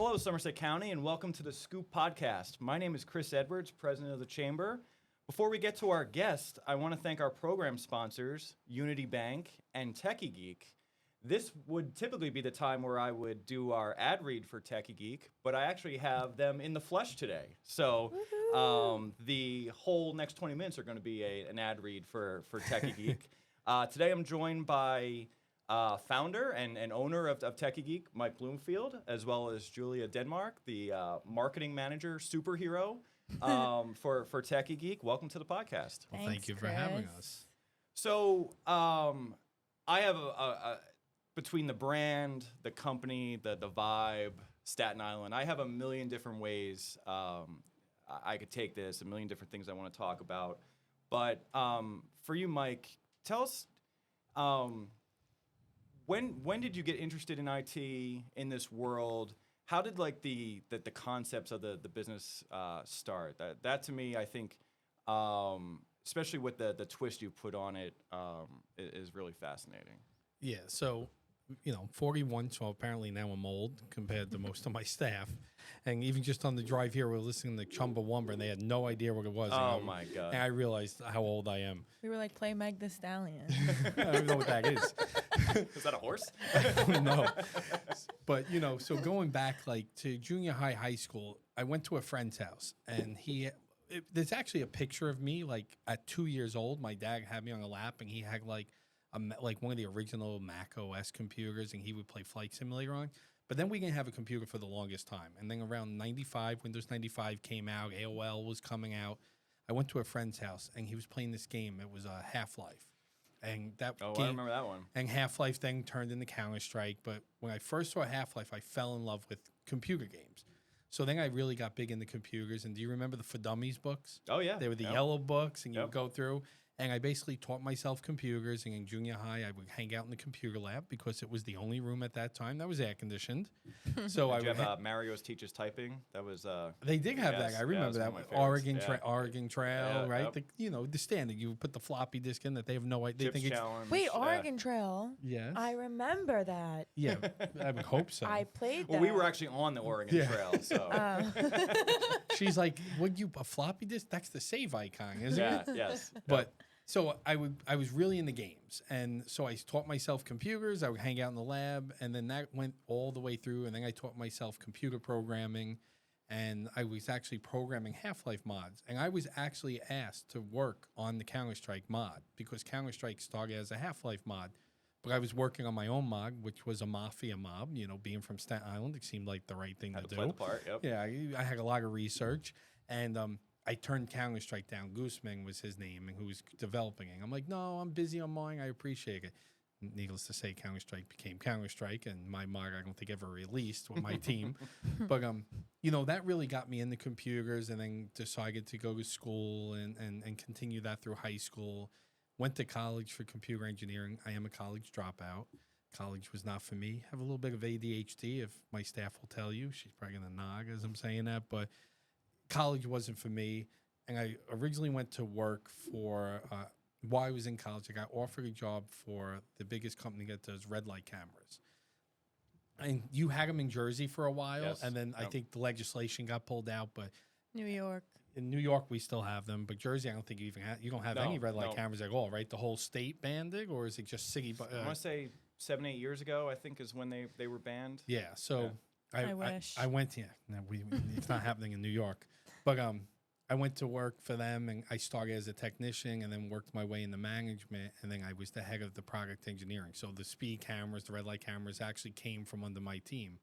Hello, Somerset County, and welcome to the Scoop Podcast. My name is Chris Edwards, president of the Chamber. Before we get to our guest, I want to thank our program sponsors, Unity Bank and Techie Geek. This would typically be the time where I would do our ad read for Techie Geek, but I actually have them in the flesh today. So the whole next 20 minutes are going to be an ad read for Techie Geek. Today I'm joined by founder and owner of Techie Geek, Mike Bloomfield, as well as Julia Denmark, the marketing manager superhero for Techie Geek. Welcome to the podcast. Well, thank you for having us. So I have between the brand, the company, the vibe, Staten Island, I have a million different ways I could take this, a million different things I want to talk about. But for you, Mike, tell us, when did you get interested in IT, in this world? How did like the concepts of the business start? That to me, I think, especially with the twist you put on it, is really fascinating. Yeah, so, 41, so apparently now I'm old compared to most of my staff. And even just on the drive here, we're listening to Chumbawamba, and they had no idea what it was. Oh, my God. And I realized how old I am. We were like, play Meg the Stallion. I don't know what that is. Is that a horse? No. But, so going back like to junior high school, I went to a friend's house, and there's actually a picture of me, like at 2 years old. My dad had me on a lap, and he had like one of the original Mac OS computers, and he would play Flight Simulator on. But then we didn't have a computer for the longest time. And then around 95, Windows 95 came out, AOL was coming out. I went to a friend's house, and he was playing this game. It was Half-Life. And that game, I remember that one. And Half-Life then turned into Counter-Strike. But when I first saw Half-Life, I fell in love with computer games. So then I really got big into computers. And do you remember the For Dummies books? Oh, yeah. They were the yellow books, and you would go through. And I basically taught myself computers. And in junior high, I would hang out in the computer lab because it was the only room at that time that was air conditioned. So Did you have Mario's Teaches Typing? That was. They did have that. I remember that. Oregon Trail, right? Yep. The standard. You would put the floppy disk in that they have no idea. Chips Challenge. Wait, Oregon Trail? Yes. I remember that. Yeah, I would hope so. I played that. Well, we were actually on the Oregon Trail, so. She's like, "Would you a floppy disk? That's the save icon, isn't it?" Yes. But so I was really into games, and so I taught myself computers. I would hang out in the lab, and then that went all the way through. And then I taught myself computer programming, and I was actually programming Half-Life mods. And I was actually asked to work on the Counter-Strike mod because Counter-Strike started as a Half-Life mod. But I was working on my own mod, which was a Mafia mob. Being from Staten Island, it seemed like the right thing to do. Play the part, yep. Yeah, I had a lot of research, and I turned Counter-Strike down. Gooseman was his name, and who was developing it. I'm like, no, I'm busy on mine. I appreciate it. Needless to say, Counter-Strike became Counter-Strike, and my mod I don't think ever released with my team. But that really got me into computers, and then decided to go to school and continue that through high school. Went to college for computer engineering. I am a college dropout. College was not for me. Have a little bit of ADHD, if my staff will tell you. She's probably going to nod as I'm saying that, but college wasn't for me. And I originally went to work for, while I was in college, I got offered a job for the biggest company that does red light cameras. And you had them in Jersey for a while, Yes. and then I think the legislation got pulled out, but New York. in New York, we still have them, but Jersey, I don't think you don't have any red light cameras at all, right? The whole state banned it, or is it just city? I want to say 7-8 years ago, I think, is when they were banned. Yeah, so I wish. I went. Yeah, no, it's not happening in New York, but I went to work for them, and I started as a technician, and then worked my way into management, and then I was the head of the product engineering. So the speed cameras, the red light cameras, actually came from under my team,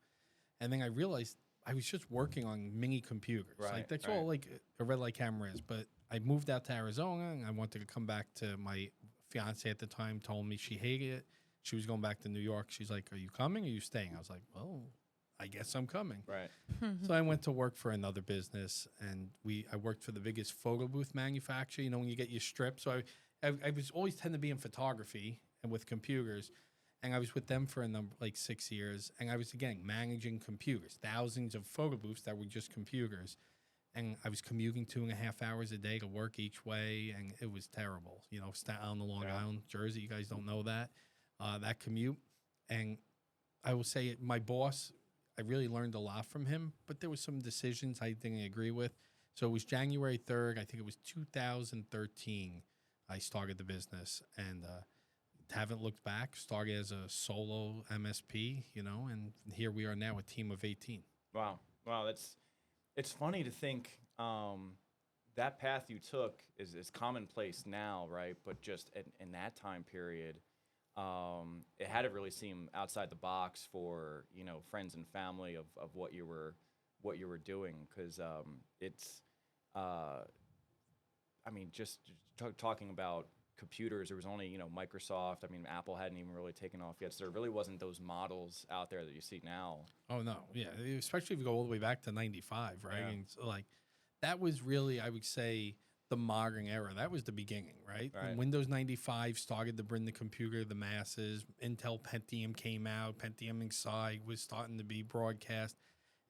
and then I realized I was just working on mini computers. Right, like that's all like a red light camera is. But I moved out to Arizona, and I wanted to come back to my fiance at the time. Told me she hated it. She was going back to New York. She's like, "Are you coming? Or are you staying?" I was like, "Well, I guess I'm coming." Right. So I went to work for another business, and I worked for the biggest photo booth manufacturer. When you get your strip. So I was always tend to be in photography and with computers. And I was with them for 6 years. And I was, again, managing computers, thousands of photo booths that were just computers. And I was commuting 2.5 hours a day to work each way. And it was terrible. Staten Island to Long Island, Jersey, you guys don't know that commute. And I will say my boss, I really learned a lot from him, but there was some decisions I didn't agree with. So it was January 3rd, I think it was 2013, I started the business, and haven't looked back. Started as a solo MSP, and here we are now, a team of 18. Wow. Wow. It's funny to think that path you took is commonplace now, right? But just in that time period, it had to really seem outside the box for friends and family of what you were doing, because it's I mean, just talking about computers, there was only Microsoft. I mean, Apple hadn't even really taken off yet, so there really wasn't those models out there that you see now. Oh no, yeah, especially if you go all the way back to '95, right? Yeah. And so, like, that was really, I would say, the modern era. That was the beginning, right? Right. When Windows 95 started to bring the computer to the masses, Intel Pentium came out, Pentium Inside was starting to be broadcast,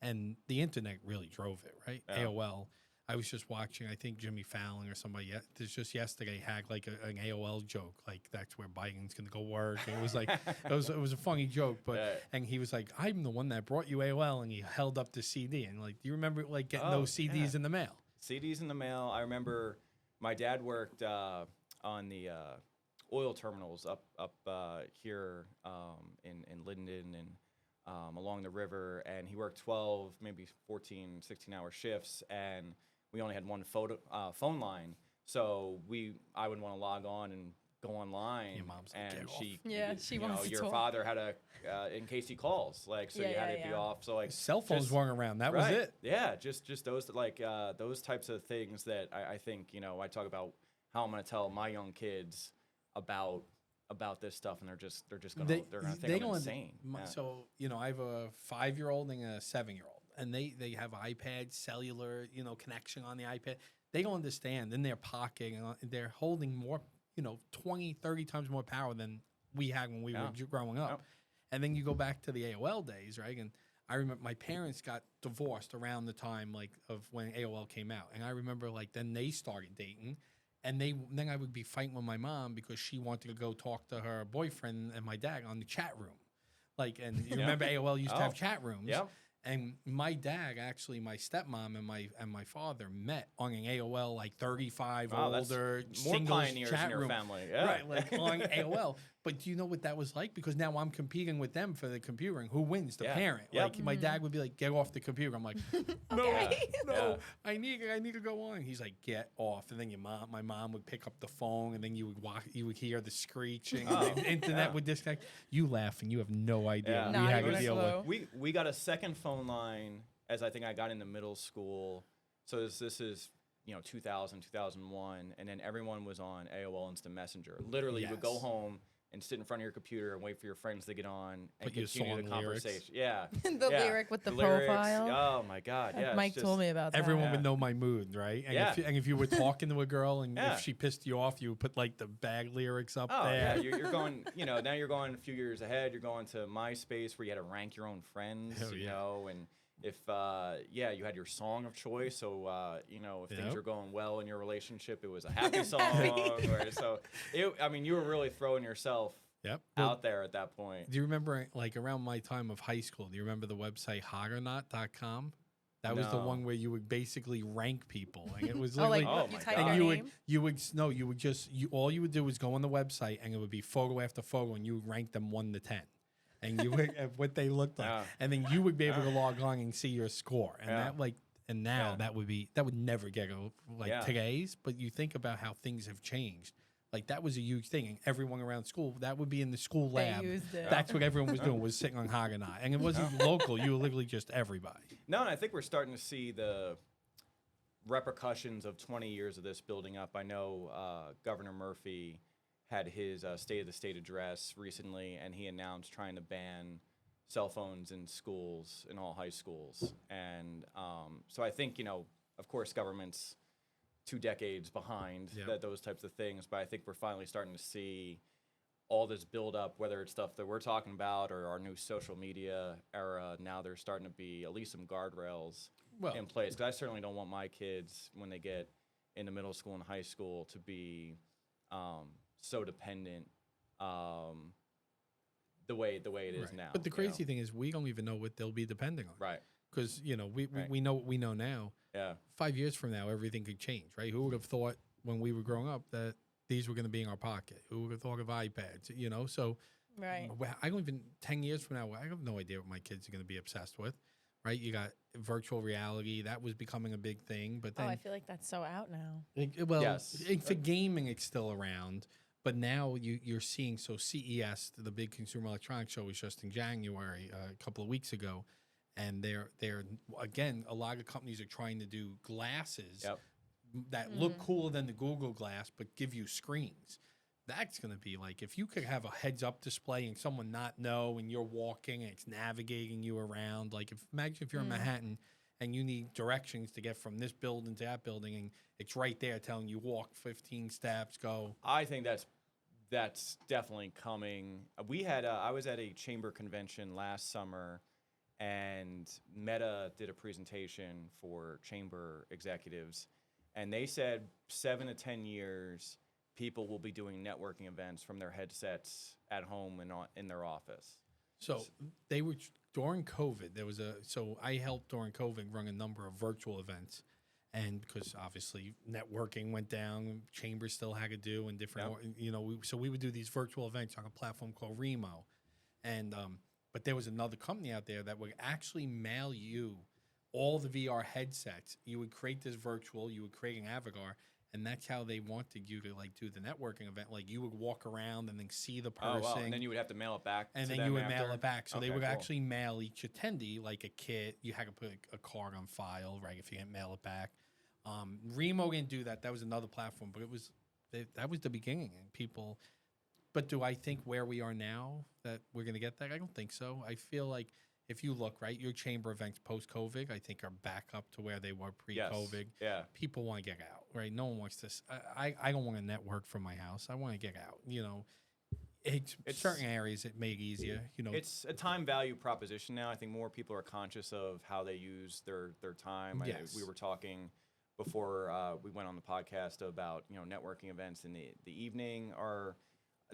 and the internet really drove it, right? Yeah. AOL. I was just watching, I think Jimmy Fallon or somebody just yesterday had like an AOL joke, like that's where Biden's gonna go work. And it was like it was a funny joke, but Yeah. and he was like, I'm the one that brought you AOL, and he held up the CD, and like, do you remember like getting those CDs yeah. in the mail? CDs in the mail. I remember my dad worked on the oil terminals up here in Linden and along the river, and he worked 12, maybe 14, 16-hour shifts, and we only had one phone line, so I would want to log on and go online. Your mom's like, and "Get she, Yeah, she wants to your talk. father had in case he calls, like, so Yeah, you had yeah, to be yeah. off. So like Cell phones just- weren't around. That was right. it. Yeah, just those those types of things that I think I talk about how I'm going to tell my young kids about this stuff, and they're gonna think I'm insane. Yeah. So I have a 5-year-old and a 7-year-old, and they have iPads, cellular, connection on the iPad. They don't understand. In their pocket, and they're holding more, 20, 30 times more power than we had when we were growing up. Yep. And then you go back to the AOL days, right? And I remember my parents got divorced around the time of when AOL came out, and I remember then they started dating. And then I would be fighting with my mom because she wanted to go talk to her boyfriend and my dad on the chat room. And you remember AOL used to have chat rooms. Yeah. And my dad, actually, my stepmom and my father met on an AOL 35 Wow, that's older more singles pioneers chat in your room. family. Yeah. Right, on AOL. But do you know what that was like? Because now I'm competing with them for the computer, and who wins? The Yeah. parent. Yep. My dad would be like, "Get off the computer." I'm like, "No, Okay. no, Yeah. I need to go on." He's like, "Get off." And then my mom would pick up the phone, and then you would hear the screeching, and the internet would disconnect. You laugh, and you have no idea Yeah. what Not we had even to a deal clue. with. We got a second phone line as I think I got into middle school. So this is 2000, 2001, and then everyone was on AOL Instant Messenger. Literally, you would go Yes. home and sit in front of your computer and wait for your friends to get on and Put your continue the song lyrics. conversation. Yeah. The yeah. lyric with the lyrics. profile. Oh my God. Yeah. Mike told me about that. Everyone Yeah. would know my mood, right? And Yeah. if you were talking to a girl, and Yeah. if she pissed you off, you would put the bag lyrics up Oh there. yeah, you're going. Now you're going a few years ahead. You're going to MySpace where you had to rank your own friends. Hell yeah. And if you had your song of choice. So if things Yep. were going well in your relationship, it was a happy song. You were really throwing yourself Yep. out there at that point. Do you remember, around my time of high school, do you remember the website hotornot.com? That was the No. one where you would basically rank people. And it was Oh, literally, Oh you my type God. their and name? all you would do was go on the website, and it would be photo after photo, and you would rank them 1 to 10. And you would of what they looked like. Yeah. And then you would be able to log on and see your score. And Yeah. now Yeah. that would never get Yeah. today's, but you think about how things have changed. That was a huge thing, and everyone around school, that would be in the school They lab. used it. That's what everyone was doing, was sitting on Haganah. And it wasn't local. You were literally just everybody. No, and I think we're starting to see the repercussions of 20 years of this building up. I know Governor Murphy had his State of the State address recently, and he announced trying to ban cell phones in schools, in all high schools. And so I think, of course, government's 2 decades behind Yep. those types of things, but I think we're finally starting to see all this build up, whether it's stuff that we're talking about or our new social media era. Now there's starting to be at least some guardrails Well, in place, because I certainly don't want my kids, when they get into middle school and high school, to be so dependent the way it is Right. now. But the you know? crazy thing is, we don't even know what they'll be depending on. Right. Because Right. we know what we know now. Yeah. 5 years from now, everything could change, right? Who would have thought when we were growing up that these were going to be in our pocket? Who would have thought of iPads? So Right. I don't even 10 years from now. I have no idea what my kids are going to be obsessed with, right? You got virtual reality that was becoming a big thing, but Oh, then I feel like that's so out now. Yes. for gaming, it's still around. But now you're seeing CES, the big Consumer Electronics Show, was just in January, a couple of weeks ago, and they're again, a lot of companies are trying to do glasses Yep. that look cooler than the Google Glass, but give you screens. That's going to be like if you could have a heads-up display and someone not know, and you're walking and it's navigating you around. Like imagine if you're in Manhattan and you need directions to get from this building to that building, and it's right there telling you walk 15 steps, go. I think that's definitely coming. I was at a chamber convention last summer, and Meta did a presentation for chamber executives, and they said 7 to 10 years, people will be doing networking events from their headsets at home and in their office. So they were during COVID. So I helped during COVID run a number of virtual events, and because obviously networking went down, chambers still had to do and different. So we would do these virtual events on a platform called Remo, and but there was another company out there that would actually mail you all the VR headsets. You would create this virtual, you would create an avatar, and that's how they wanted you to like do the networking event. Like you would walk around and then see the person. Oh, wow. And then you would have to mail it back and to then them you would after? mail it back. So they Okay, would cool. actually mail each attendee like a kit. You had to put a card on file, right? If you didn't mail it back. Remo didn't do that. That was another platform, but that was the beginning. And people, but do I think where we are now that we're going to get that? I don't think so. I feel like if you look, right, your chamber events post-COVID, I think are back up to where they were pre-COVID. Yes. Yeah. People want to get out, right? No one wants to. I don't want to network from my house. I want to get out. It's certain areas it made easier. It's a time value proposition now. I think more people are conscious of how they use their time. Yes. We were talking before we went on the podcast about networking events in the evening are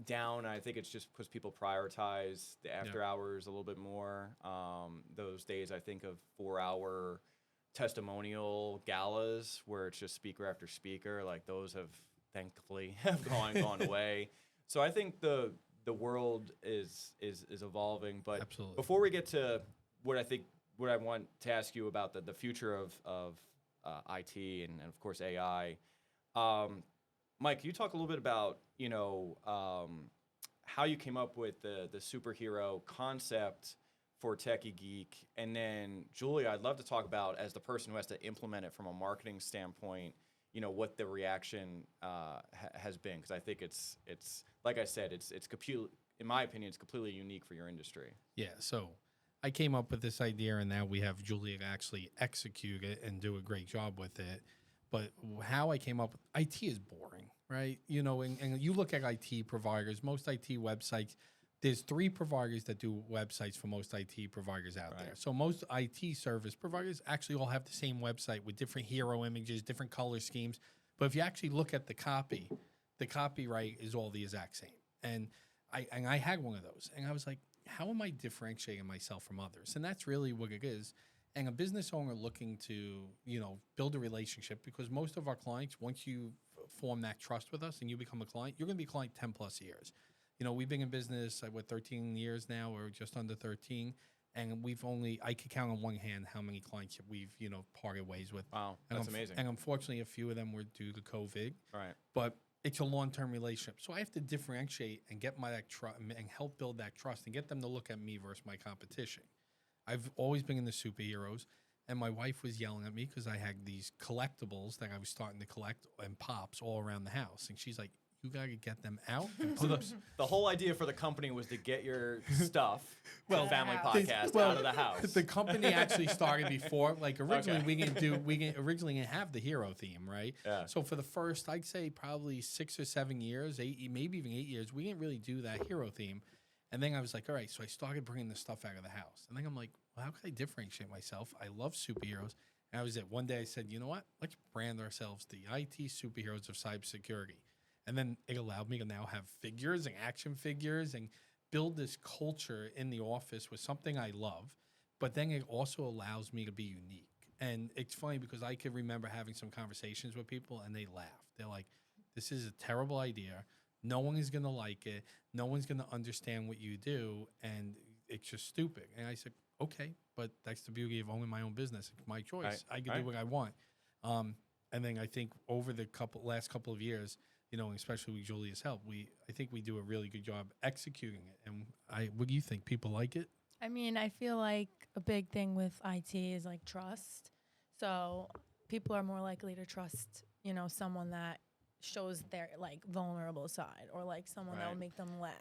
down. I think it's just because people prioritize the after hours a little bit more. Those days I think of 4-hour testimonial galas where it's just speaker after speaker. Like those have thankfully gone away. So I think the world is evolving. But Absolutely. before we get to what I want to ask you about the future of IT and of course AI. Mike, can you talk a little bit about how you came up with the superhero concept for Techie Geek, and then Julia, I'd love to talk about as the person who has to implement it from a marketing standpoint. What the reaction has been, because I think it's like I said, it's in my opinion, it's completely unique for your industry. Yeah, so I came up with this idea, and now we have Julia actually execute it and do a great job with it. But how I came up with IT is boring, right? And you look at IT providers, most IT websites, there's 3 providers that do websites for most IT providers out there. So most IT service providers actually all have the same website with different hero images, different color schemes. But if you actually look at the copyright is all the exact same. And I had one of those, and I was like, how am I differentiating myself from others? And that's really what it is. And a business owner looking to, build a relationship, because most of our clients, once you form that trust with us and you become a client, you're going to be a client 10 plus years. We've been in business, 13 years now, or just under 13. And I could count on one hand how many clients we've, parted ways with. Wow, that's amazing. And unfortunately, a few of them were due to COVID. Right. But it's a long-term relationship. So I have to differentiate and get that trust and help build that trust and get them to look at me versus my competition. I've always been in the superheroes, and my wife was yelling at me because I had these collectibles that I was starting to collect and pops all around the house. And she's like, you got to get them out. And put them. The whole idea for the company was to get your stuff, family House. podcast, out of the house. The company actually started before. Like originally, Okay. we didn't originally have the hero theme, right? Yeah. So for the first, I'd say probably 6 or 7 years, 8, maybe even 8 years, we didn't really do that hero theme. And then I was like, all right, so I started bringing the stuff out of the house. And then I'm like, well, how can I differentiate myself? I love superheroes. And I was one day I said, you know what? Let's brand ourselves the IT superheroes of cybersecurity. And then it allowed me to now have figures and action figures and build this culture in the office with something I love, but then it also allows me to be unique. And it's funny because I can remember having some conversations with people and they laugh. They're like, this is a terrible idea. No one is going to like it. No one's going to understand what you do. And it's just stupid. And I said, okay, but that's the beauty of owning my own business. It's my choice. I can do what I want. And then I think over the last couple of years, especially with Julia's help, I think we do a really good job executing it. And what do you think? People like it? I mean, I feel like a big thing with IT is like trust. So people are more likely to trust, someone that shows their like vulnerable side, or like someone that will make them laugh.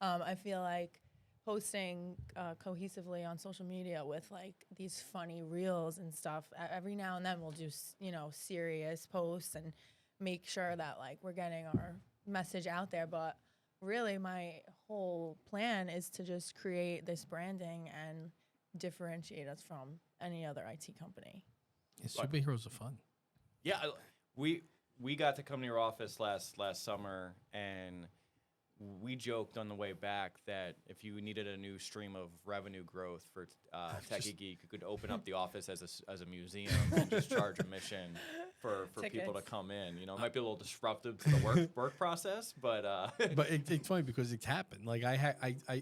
I feel like posting cohesively on social media with like these funny reels and stuff, every now and then we'll do, serious posts and make sure that like we're getting our message out there. But really my whole plan is to just create this branding and differentiate us from any other IT company. Yeah, superheroes are fun. Yeah, we got to come to your office last summer, and we joked on the way back that if you needed a new stream of revenue growth for Techie Geek, you could open up the office as a museum and just charge admission for people to come in. It might be a little disruptive to the work process, but but it's funny because it's happened. Like I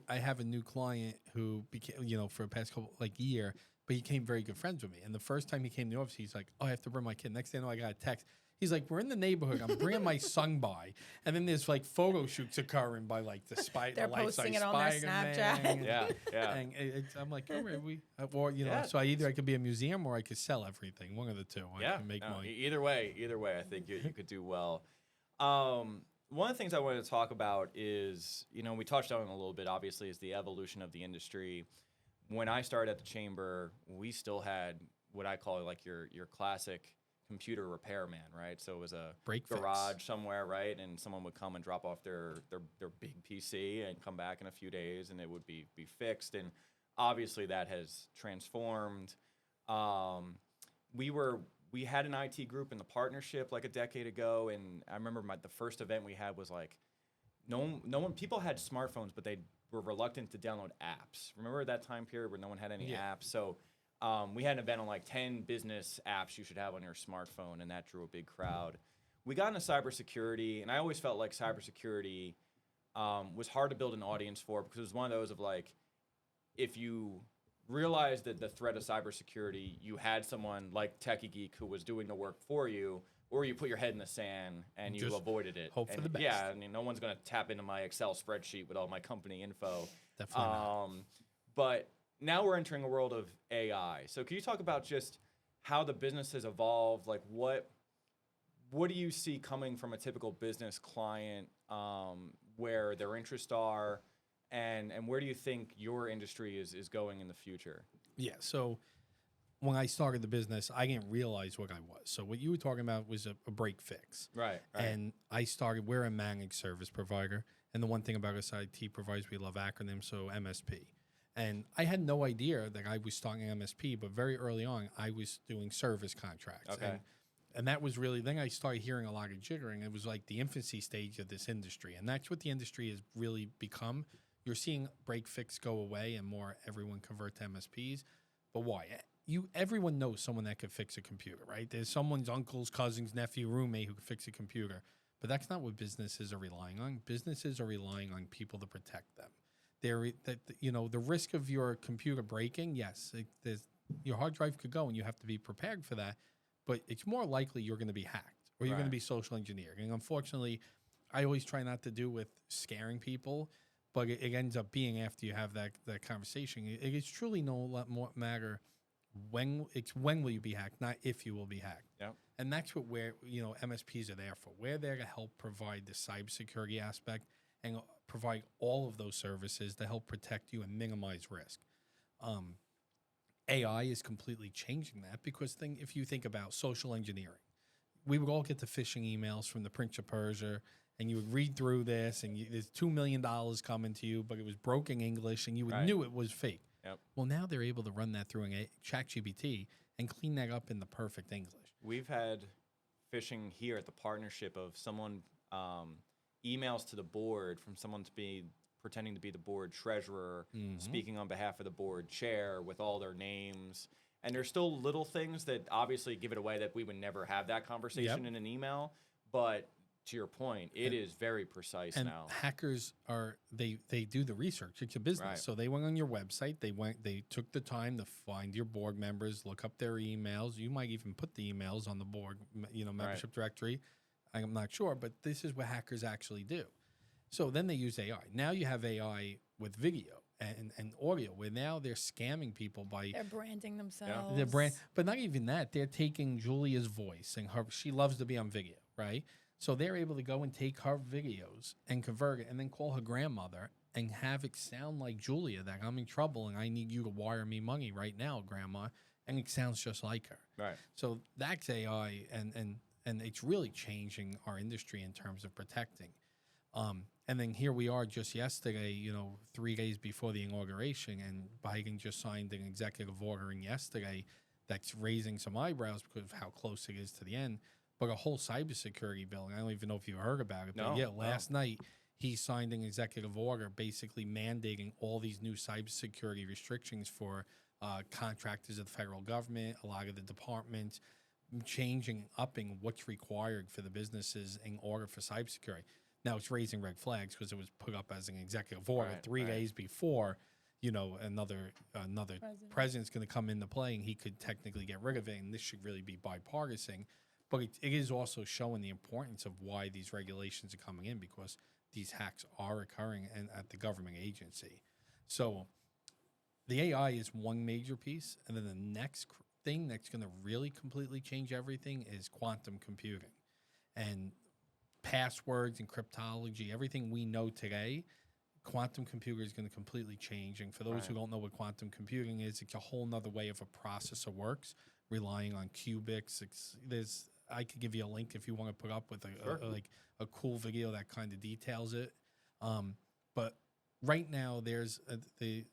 have a new client who became, for the past couple year, but he became very good friends with me. And the first time he came to the office, he's like, "Oh, I have to bring my kid." Next thing I know, I got a text. He's like, "We're in the neighborhood. I'm bringing my son by," and then there's like photo shoots occurring by like the They're posting it on their Snapchat. Yeah. And I'm like, "All right, so I could be a museum or I could sell everything. One of the two. I can make money. Either way, I think you could do well. One of the things I wanted to talk about is, we touched on it a little bit. Obviously, is the evolution of the industry. When I started at the chamber, we still had what I call like your classic computer repairman, right? So it was a garage somewhere, right? And someone would come and drop off their big PC and come back in a few days, and it would be fixed. And obviously that has transformed. We had an IT group in the partnership like a decade ago, and I remember the first event we had was like no one people had smartphones, but they were reluctant to download apps. Remember that time period where no one had any apps? So we had an event on like 10 business apps you should have on your smartphone, and that drew a big crowd. We got into cybersecurity, and I always felt like cybersecurity was hard to build an audience for, because it was one of those of like, if you realized that the threat of cybersecurity, you had someone like Techie Geek who was doing the work for you, or you put your head in the sand and you Just avoided it. Hope for the best. Yeah, I mean, no one's going to tap into my Excel spreadsheet with all my company info. Definitely not. But now we're entering a world of AI. So can you talk about just how the business has evolved? Like what do you see coming from a typical business client, where their interests are, and where do you think your industry is going in the future? Yeah, so when I started the business, I didn't realize what I was. So what you were talking about was a break fix. Right. And we're a managed service provider. And the one thing about us IT providers, we love acronyms, so MSP. And I had no idea that I was starting MSP, but very early on, I was doing service contracts. Okay. And that was really, then I started hearing a lot of jittering. It was like the infancy stage of this industry. And that's what the industry has really become. You're seeing break fix go away and more everyone convert to MSPs. But why? Everyone knows someone that could fix a computer, right? There's someone's uncle's cousin's nephew, roommate who could fix a computer. But that's not what businesses are relying on. Businesses are relying on people to protect them. The risk of your computer breaking, yes, your hard drive could go and you have to be prepared for that. But it's more likely you're going to be hacked or you're going to be social engineered. And unfortunately, I always try not to do with scaring people, but it ends up being after you have that conversation. It's truly no more matter when will you be hacked, not if you will be hacked. Yeah. And that's what MSPs are there for. We're there to help provide the cybersecurity aspect and provide all of those services to help protect you and minimize risk. AI is completely changing that, because if you think about social engineering, we would all get the phishing emails from the Prince of Persia, and you would read through this, and there's $2 million coming to you, but it was broken English, and you knew it was fake. Yep. Well, now they're able to run that through a ChatGPT and clean that up in the perfect English. We've had phishing here at the partnership of someone emails to the board from someone to be pretending to be the board treasurer, speaking on behalf of the board chair with all their names. And there's still little things that obviously give it away that we would never have that conversation in an email. But to your point, it is very precise and now. Hackers are they do the research. It's a business, Right. so they went on your website. They took the time to find your board members, look up their emails. You might even put the emails on the board, membership directory. I'm not sure, but this is what hackers actually do. So then they use AI. Now you have AI with video and audio, where now they're scamming people by They're branding themselves. their brand, but not even that. They're taking Julia's voice and she loves to be on video, right? So they're able to go and take her videos and convert it and then call her grandmother and have it sound like Julia, that I'm in trouble and I need you to wire me money right now, grandma. And it sounds just like her. Right. So that's AI, and it's really changing our industry in terms of protecting. And then here we are just yesterday, 3 days before the inauguration, and Biden just signed an executive order yesterday that's raising some eyebrows because of how close it is to the end. But a whole cybersecurity bill, and I don't even know if you heard about it, but last night he signed an executive order basically mandating all these new cybersecurity restrictions for contractors of the federal government, a lot of the departments, changing, upping what's required for the businesses in order for cybersecurity. Now it's raising red flags because it was put up as an executive order 3 days before, another president's going to come into play and he could technically get rid of it. And this should really be bipartisan. But it is also showing the importance of why these regulations are coming in, because these hacks are occurring at the government agency. So the AI is one major piece. And then the next thing that's going to really completely change everything is quantum computing. And passwords and cryptology, everything we know today, quantum computer is going to completely change. And for those who don't know what quantum computing is, it's a whole nother way of a processor works, relying on qubits. I could give you a link if you want to put up with a cool video that kind of details it. But right now there's a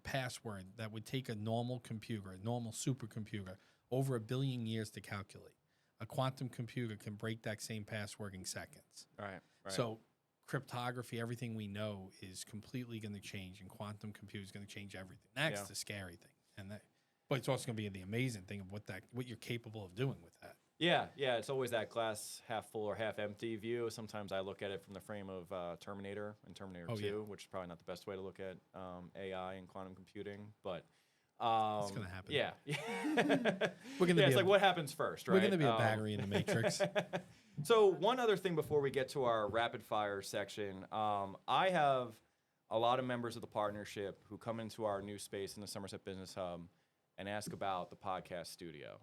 password that would take a normal computer, a normal supercomputer, over 1 billion years to calculate. A quantum computer can break that same password in seconds. Right. So cryptography, everything we know is completely going to change, and quantum computing is going to change everything. That's the scary thing, but it's also going to be the amazing thing of what you're capable of doing with that. Yeah, it's always that glass half full or half empty view. Sometimes I look at it from the frame of Terminator and Terminator 2, which is probably not the best way to look at AI and quantum computing, but it's going to happen. Yeah. We're going to it's like what happens first, right? We're going to be a battery in the Matrix. So one other thing before we get to our rapid fire section, I have a lot of members of the partnership who come into our new space in the Somerset Business Hub and ask about the podcast studio.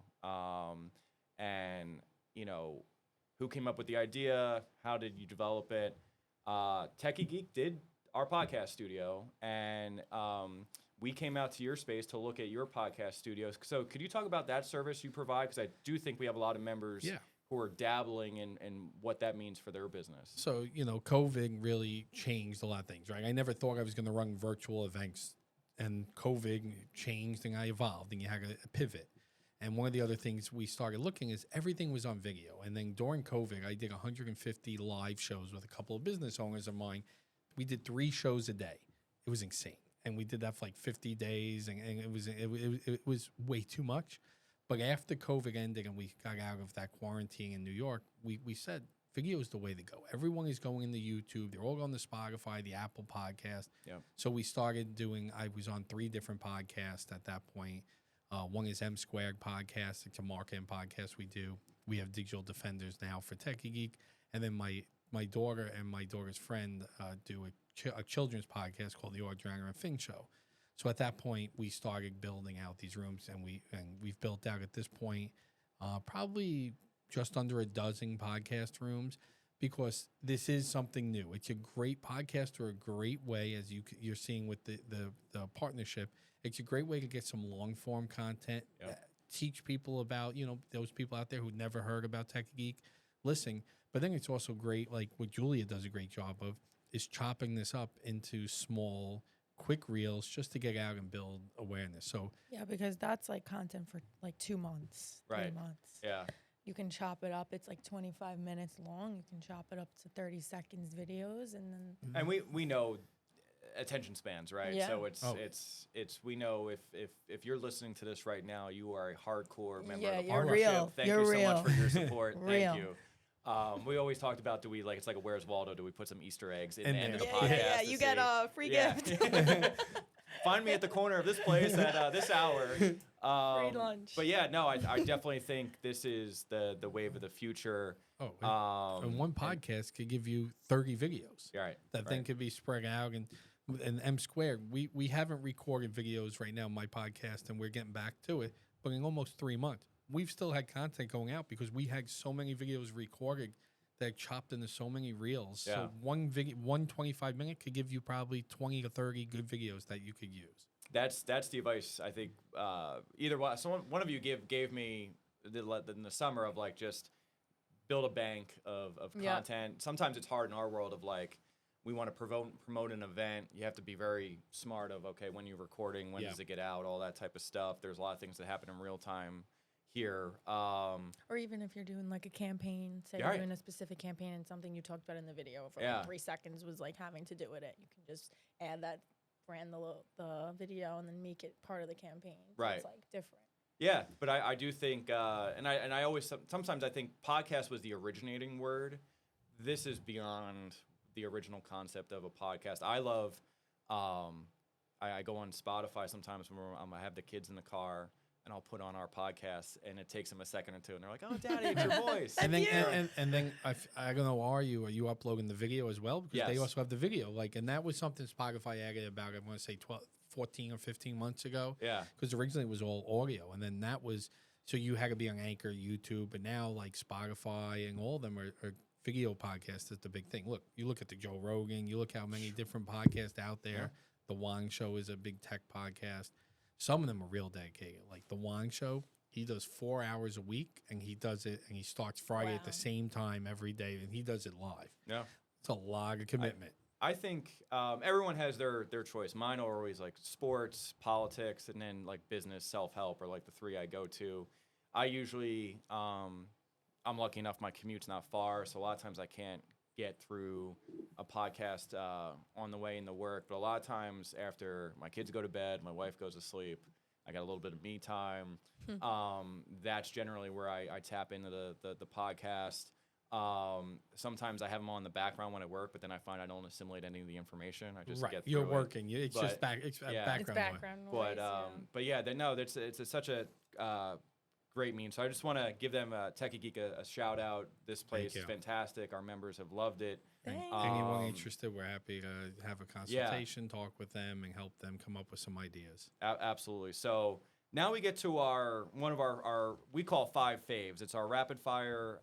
And, who came up with the idea? How did you develop it? Techie Geek did our podcast studio, and we came out to your space to look at your podcast studios. So could you talk about that service you provide? Because I do think we have a lot of members who are dabbling in what that means for their business. So, COVID really changed a lot of things, right? I never thought I was going to run virtual events, and COVID changed and I evolved, and you had a pivot. And one of the other things we started looking is everything was on video. And then during COVID, I did 150 live shows with a couple of business owners of mine. We did 3 shows a day. It was insane. And we did that for like 50 days, and it was way too much. But after COVID ended and we got out of that quarantine in New York, we said video is the way to go. Everyone is going into YouTube. They're all going to Spotify, the Apple podcast. Yep. So we started I was on 3 different podcasts at that point. One is M Squared podcast. It's a marketing podcast we do. We have Digital Defenders now for Techie Geek. And then my daughter and my daughter's friend do a children's podcast called The Audrina and Fing Show. So at that point, we started building out these rooms, and we've built out at this point probably just under a dozen podcast rooms, because this is something new. It's a great podcast, or a great way, as you're seeing with the partnership. It's a great way to get some long form content, teach people about those people out there who never heard about Tech Geek, listen. But then it's also great, like what Julia does a great job of, is chopping this up into small, quick reels just to get out and build awareness. So because that's like content for like 2 months, 3 months. Yeah. you can chop it up. It's like 25 minutes long. You can chop it up to 30 seconds videos, and then And we know attention spans, right? Yeah. So it's Oh. it's we know if you're listening to this right now, you are a hardcore member Yeah, of the you're partnership. real. Thank You're you so real. much for your support. Real. Thank you. We always talked about, do we like, it's like a Where's Waldo? Do we put some Easter eggs in In the end of there. the podcast? to You see? get a free gift. Find me at the corner of this place at this hour. Free lunch. But yeah, no, I definitely think this is the wave of the future. Oh, and one podcast could give you 30 videos. Yeah, right. That thing could be spread out, and M Squared. We haven't recorded videos right now, my podcast, and we're getting back to it. But in almost 3 months, we've still had content going out because we had so many videos recorded that chopped into so many reels. Yeah. So one 25-minute could give you probably 20 to 30 good videos that you could use. That's the advice I think. Either one, one of you gave me in the summer of like, just build a bank of Yeah. content. Sometimes it's hard in our world of like, we want to promote an event. You have to be very smart of, okay, when you're recording, when Yeah. does it get out, all that type of stuff. There's a lot of things that happen in real time here. Or even if you're doing like a campaign, say Yeah, you're right. doing a specific campaign and something you talked about in the video for Yeah. like 3 seconds was like having to do with it. You can just add that, brand the video, and then make it part of the campaign. So Right. It's like different. Yeah, but I do think, and I always, sometimes I think podcast was the originating word. This is beyond the original concept of a podcast. I love, I go on Spotify sometimes when I have the kids in the car, and I'll put on our podcast, and it takes them a second or two, and they're like, "Oh, Daddy, it's your voice." And then and then I don't know, are you uploading the video as well? Because they Yes. also have the video. Like, and that was something Spotify added about, I want to say 14 or 15 months ago. Yeah. Because originally it was all audio, and then that was, so you had to be on Anchor, YouTube, but now like Spotify and all of them are video podcasts is the big thing. Look, you look at the Joe Rogan, you look how many different podcasts out there. Yeah. The Wang Show is a big tech podcast. Some of them are real dedicated. Like the Wang Show, he does 4 hours a week, and he does it, and he starts Friday at the Wow. same time every day, and he does it live. Yeah. It's a lot of commitment. I think everyone has their choice. Mine are always like sports, politics, and then like business, self-help are like the three I go to. I usually, I'm lucky enough my commute's not far, so a lot of times I can't get through a podcast on the way into work. But a lot of times after my kids go to bed, my wife goes to sleep, I got a little bit of me time. That's generally where I tap into the podcast. Sometimes I have them on the background when I work, but then I find I don't assimilate any of the information. I just Right. get through You're it. working. It's just But, it's yeah. background. It's noise. background noise. But yeah, it's such a great meme. So I just want to give them Techie Geek a shout out. This place is you. fantastic. Our members have loved it. Thanks. Anyone Um, interested, we're happy to have a consultation, talk with them, and help them come up with some ideas. Absolutely. So now we get to one of our we call 5 faves. It's our rapid fire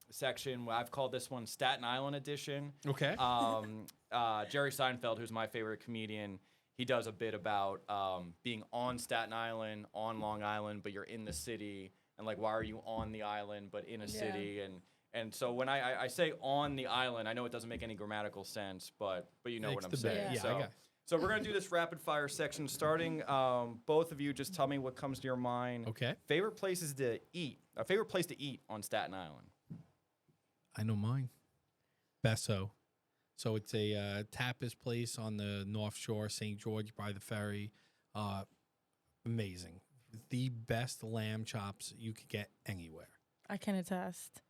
section. I've called this one Staten Island edition. Okay. Jerry Seinfeld, who's my favorite comedian, he does a bit about being on Staten Island, on Long Island, but you're in the city, and like, why are you on the island but in a city? And so when I say on the island, I know it doesn't make any grammatical sense, but you know what I'm Makes the saying. bed. Yeah, so, I got it. so we're gonna do this rapid fire section, starting. Both of you, just tell me what comes to your mind. Okay. Favorite places to eat. A favorite place to eat on Staten Island. I know mine. Besso. So it's a tapas place on the North Shore, St. George by the ferry. Amazing. The best lamb chops you could get anywhere. I can attest.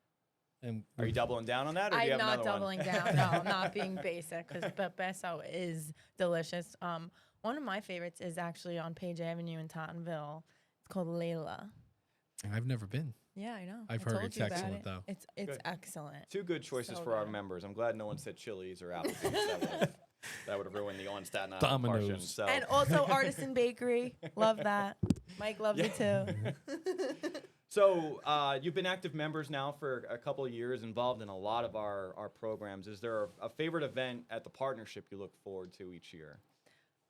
And Are you doubling down on that, or do you I'm have not another one? doubling down. No, I'm not being basic, but Besso is delicious. One of my favorites is actually on Page Avenue in Tottenville. It's called Layla. I've never been. Yeah, I know. I've I heard told it's you about excellent, it. though. It's Good. excellent. 2 good choices So for our good. members. I'm glad no one said Chili's or Applebee's. that would have ruined the on Staten Island Domino's. portion. So. And also Artisan Bakery. Love that. Mike loves it too. So you've been active members now for a couple of years, involved in a lot of our programs. Is there a favorite event at the partnership you look forward to each year?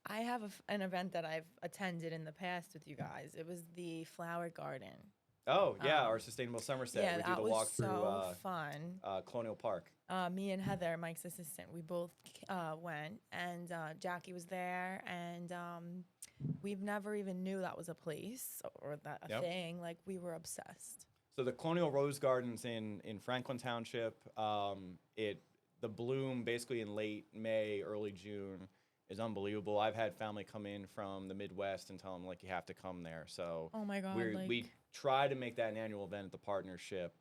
I have an event that I've attended in the past with you guys. It was the Flower Garden. Oh, yeah, our Sustainable Somerset. Yeah, We do that the was walk so through fun. Colonial Park. Me and Heather, Mike's assistant, we both went, and Jackie was there, and we've never even knew that was a place or that a Yep. thing. Like, we were obsessed. So the Colonial Rose Gardens in Franklin Township, the bloom basically in late May, early June is unbelievable. I've had family come in from the Midwest and tell them like you have to come there. So Oh my God, we try to make that an annual event at the partnership.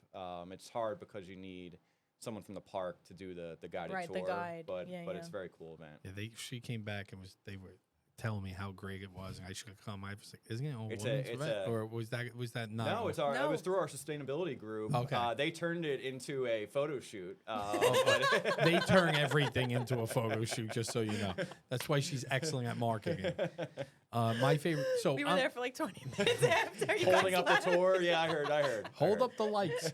It's hard because you need someone from the park to do the guided Right, tour. the guide. But Yeah, it's a very cool event. Yeah, she came back and they were telling me how great it was, and I should come. I was like, "Isn't it all It's women's a- it's event, a- or was that not?" No, all- it No. was through our sustainability group. Okay. They turned it into a photo shoot. But They turn everything into a photo shoot, just so you know. That's why she's excellent at marketing. My favorite. So We were I'm- there for like 20 minutes after you holding guys up the left. tour. Yeah, I heard. Hold up the lights.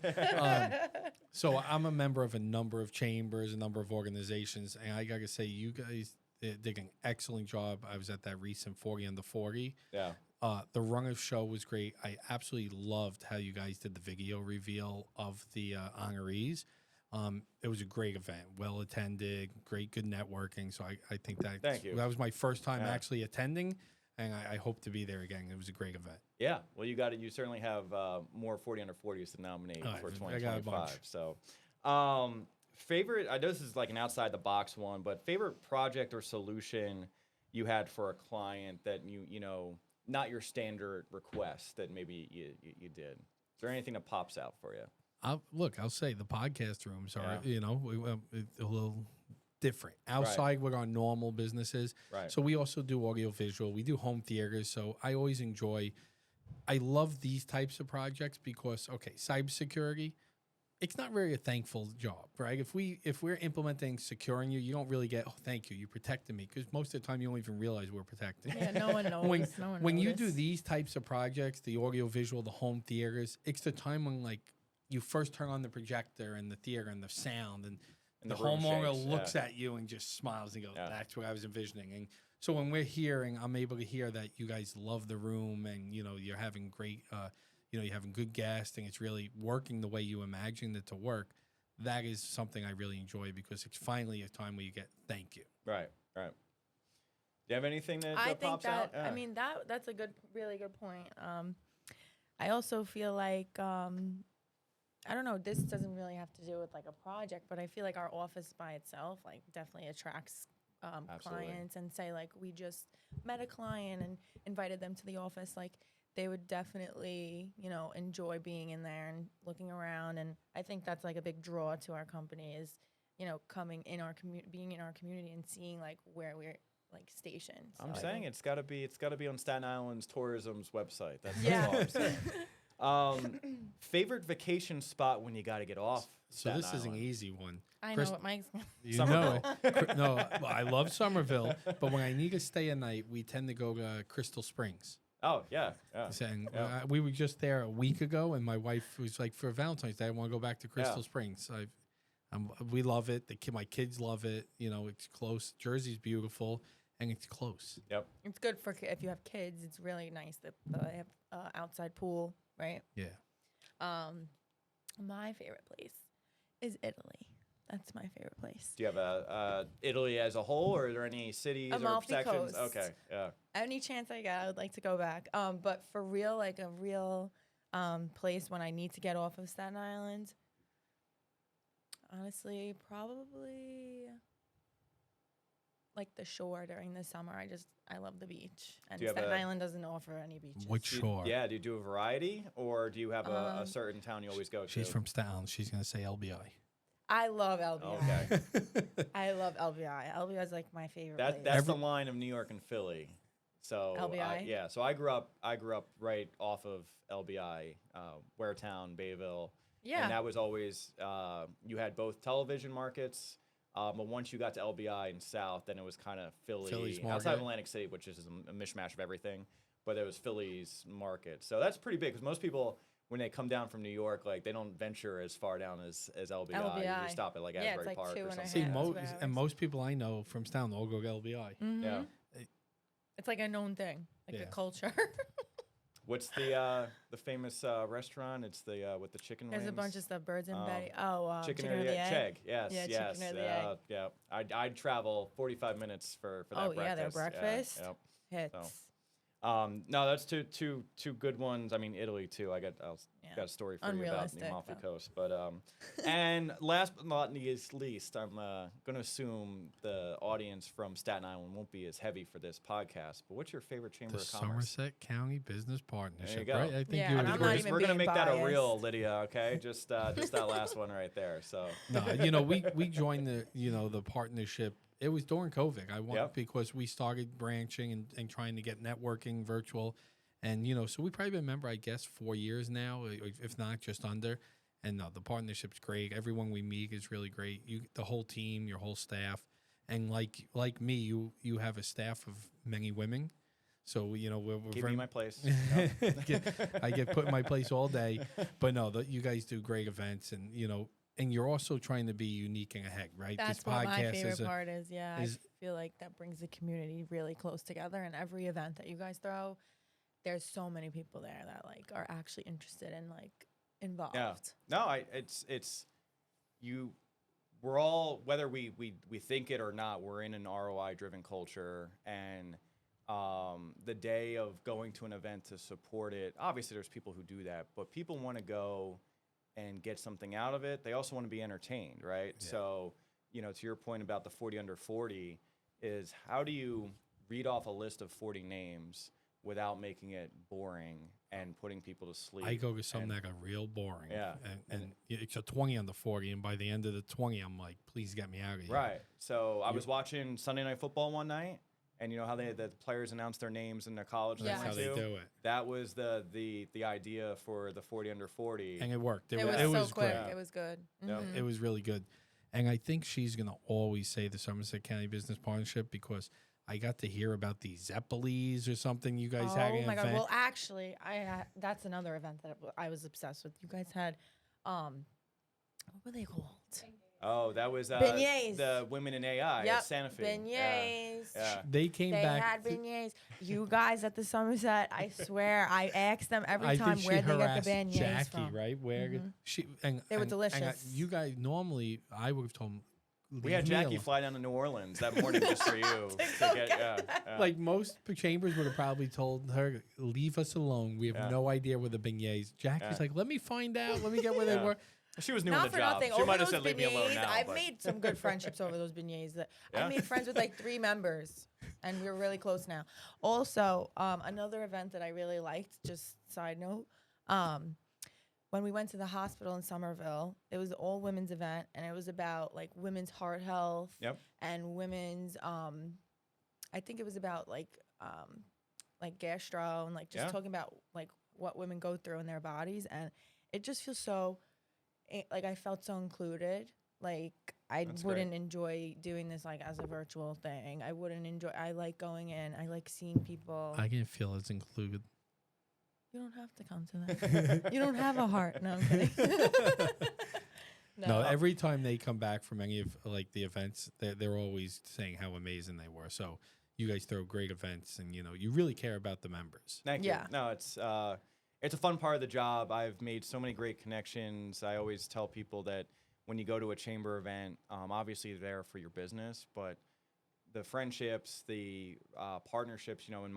So I'm a member of a number of chambers, a number of organizations, and I gotta say, you guys did an excellent job. I was at that recent 40 under 40. Yeah. The Rung of Show was great. I absolutely loved how you guys did the video reveal of the honorees. It was a great event, well attended, good networking. So I think Thank you. that was my first time Yeah. actually attending, and I hope to be there again. It was a great event. Yeah. Well, you certainly have more 40 under 40s to nominate All right, for I got a bunch. 2025. So, favorite, I know this is like an outside the box one, but favorite project or solution you had for a client that you know, not your standard request that maybe you did. Is there anything that pops out for you? I'll say the podcast rooms are, Yeah. a little different outside with our normal businesses. Right. So we also do audio visual. We do home theaters. So I always I love these types of projects because, cybersecurity, it's not really a thankful job, right? If we're implementing securing you, you don't really get, thank you, you protected me, because most of the time you don't even realize we're protecting. Yeah, no one knows. When you do these types of projects, the audio visual, the home theaters, it's the time when like you first turn on the projector and the theater and the sound and the the room homeowner shakes, looks yeah. at you and just smiles and goes, Yeah. "That's what I was envisioning." And so when we're hearing, I'm able to hear that you guys love the room and you're having great, you're having good guests and it's really working the way you imagined it to work. That is something I really enjoy because it's finally a time where you get thank you. Right. Do you have anything that, I that think pops that out? Yeah. I mean that's a really good point. I also feel like I don't know, this doesn't really have to do with like a project, but I feel like our office by itself like definitely attracts Absolutely. clients, and say like we just met a client and invited them to the office, like they would definitely, enjoy being in there and looking around. And I think that's like a big draw to our company is, coming in our being in our community and seeing like where we're like stationed. I'm So I saying think- it's got to be on Staten Island's tourism's website. That's Yeah. all I'm saying. Favorite vacation spot when you got to get off? So Staten this is an Island? easy one. I Chris- know what Mike's. You know it. No, well, I love Somerville, but when I need to stay a night, we tend to go to Crystal Springs. Oh yeah. And Yeah. we were just there a week ago, and my wife was like, for Valentine's Day, I want to go back to Crystal Yeah. Springs. We love it. My kids love it. It's close. Jersey's beautiful, and it's close. Yep. It's good for if you have kids. It's really nice that they have outside pool, right? Yeah. My favorite place is Italy. That's my favorite place. Do you have a Italy as a whole, or are there any cities or Amalfi sections? Coast. Okay. Yeah. Any chance I get, I would like to go back. But for real, like a real place when I need to get off of Staten Island, honestly, probably like the shore during the summer. I love the beach, and Do you have Staten a- Island doesn't offer any beaches. Which shore? Yeah. Do you do a variety, or do you have a certain town you always go to? She's from Staten Island. She's going to say LBI. I love LBI. Okay. I love LBI. LBI is like my favorite place. That's the line of New York and Philly. So LBI? yeah. So I grew up right off of LBI, Waretown, Bayville. Yeah. And that was always you had both television markets. But once you got to LBI and South, then it was kind of Philly's Philly, market. outside of Atlantic City, which is a mishmash of everything. But it was Philly's market. So that's pretty big because most people, when they come down from New York, like they don't venture as far down as LBI. You LBI. just stop at like Yeah, it's Asbury like Park 2 or and a something. See, half. mo- 2 hours. and most people I know from Staten all go to LBI. Yeah. It's like a known thing, like Yeah. a culture. What's the famous restaurant? It's the with the chicken wings. There's a bunch of stuff. Birds and Um, Betty. Chicken or or the egg. Chegg. Yes, Yeah, yes. chicken or the egg. Yeah. I'd travel 45 minutes for that Oh breakfast. yeah, their breakfast Yep. hits. No, that's two good ones. I mean, Italy too. Got a story for you about the Unrealistic, Amalfi though. Coast. But and last but not least, I'm gonna assume the audience from Staten Island won't be as heavy for this podcast. But what's your favorite chamber The of commerce? Somerset County Business Partnership, go. right? I think Yeah, you and would I'm agree. not even We're gonna being make that a biased. reel, Lydia. Okay, just that last one right there. So No, we joined the partnership. It was during COVID. I want Yep. because we started branching and trying to get networking virtual, and so we probably been a member, I guess, 4 years now, if not just under. And no, the partnership's great. Everyone we meet is really great. The whole team, your whole staff, and like me, you have a staff of many women. So we're give very me my place. I get put in my place all day, but no, you guys do great events, and and you're also trying to be unique and ahead, right? That's this what my podcast favorite is part is. Yeah, is- I feel like that brings the community really close together. And every event that you guys throw, there's so many people there that like are actually interested and like involved. Yeah. No, it's you. We're all, whether we think it or not, we're in an ROI driven culture, and the day of going to an event to support it. Obviously, there's people who do that, but people want to go and get something out of it. They also want to be entertained, right? Yeah. So, to your point about the 40 under 40 is how do you read off a list of 40 names without making it boring and putting people to sleep? I go to some and- that are real boring. Yeah. And it's a 20 on the 40, and by the end of the 20, I'm like, please get me out of here. Right. So I was watching Sunday Night Football one night, and you know how the players announce their names and their college Yeah. That's they how went they to? do it. That was the idea for the 40 under 40. And it worked. It was it so was quick. great. It was good. Yep. Mhm. It was really good. And I think she's going to always say the Somerset County Business Partnership because I got to hear about the Zeppelis or something you guys had. Oh an my god! event. Well, actually, that's another event that I was obsessed with. You guys had, what were they called? Oh, that was Beignets. the women in AI Yep, at Santa Fe. beignets. Yeah. They came They back. had beignets. You guys at the Somerset, I swear, I asked them every I time think where she they get the harassed beignets Jackie, from. right? Where Mhm. she and They were and delicious. you guys normally, I would have told them. We had Jackie fly down to New Orleans that morning just for you to get yeah. Like most chambers would have probably told her, "Leave us alone. We have Yeah. no idea where the beignets." Jackie's Yeah. like, "Let me find out. Let me get where they Yeah. were." She was new Not in the for job. nothing. She Over might have those said, "Leave me alone beignets, now." I've but- made some good friendships over those beignets. Yeah? I made friends with like 3 members, and we're really close now. Also, another event that I really liked, just side note, when we went to the hospital in Somerville, it was an all women's event, and it was about like women's heart health Yep. and women's, I think it was about like gastro and like just Yeah. talking about like what women go through in their bodies, and it just feels so like I felt so included. Like I That's wouldn't enjoy doing this like as a virtual thing. I wouldn't enjoy. I like going in. I like seeing people. I didn't feel as included. You don't have to come to that. You don't have a heart. No, I'm kidding. No, every time they come back from any of like the events, they're always saying how amazing they were. So you guys throw great events, and you really care about the members. Thank Yeah. you. No, it's a fun part of the job. I've made so many great connections. I always tell people that when you go to a chamber event, obviously you're there for your business, but the friendships, the partnerships, through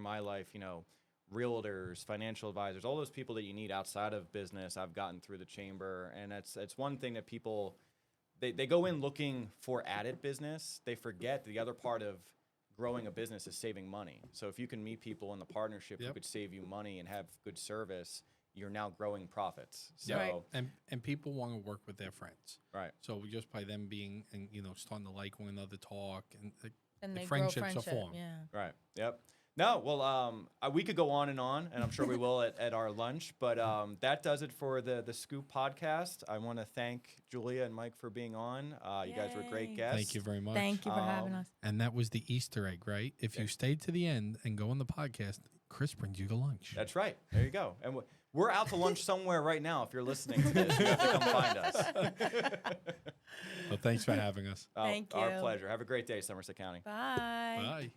my life, realtors, financial advisors, all those people that you need outside of business, I've gotten through the chamber. And it's one thing that people, they go in looking for added business. They forget the other part of growing a business is saving money. So if you can meet people in the partnership who Yep. could save you money and have good service, you're now growing profits. So, Yeah. Right. And people want to work with their friends. right. So just by them being and starting to like one another, talk, and and the they friendships grow are friendship. formed. Yeah. Right. Yep. No, well, we could go on, and I'm sure we will at our lunch. But that does it for the Scoop podcast. I want to thank Julia and Mike for being on. You guys were great Yay. guests. Thank you very much. Thank you for having us. And that was the Easter egg, right? If you stayed to the end and go on the podcast, Chris brings you to lunch. That's right. There you go. And we're out to lunch somewhere right now. If you're listening to this, you have to come find us. Well, thanks for having us. Thank Our you. pleasure. Have a great day, Somerset County. Bye. Bye.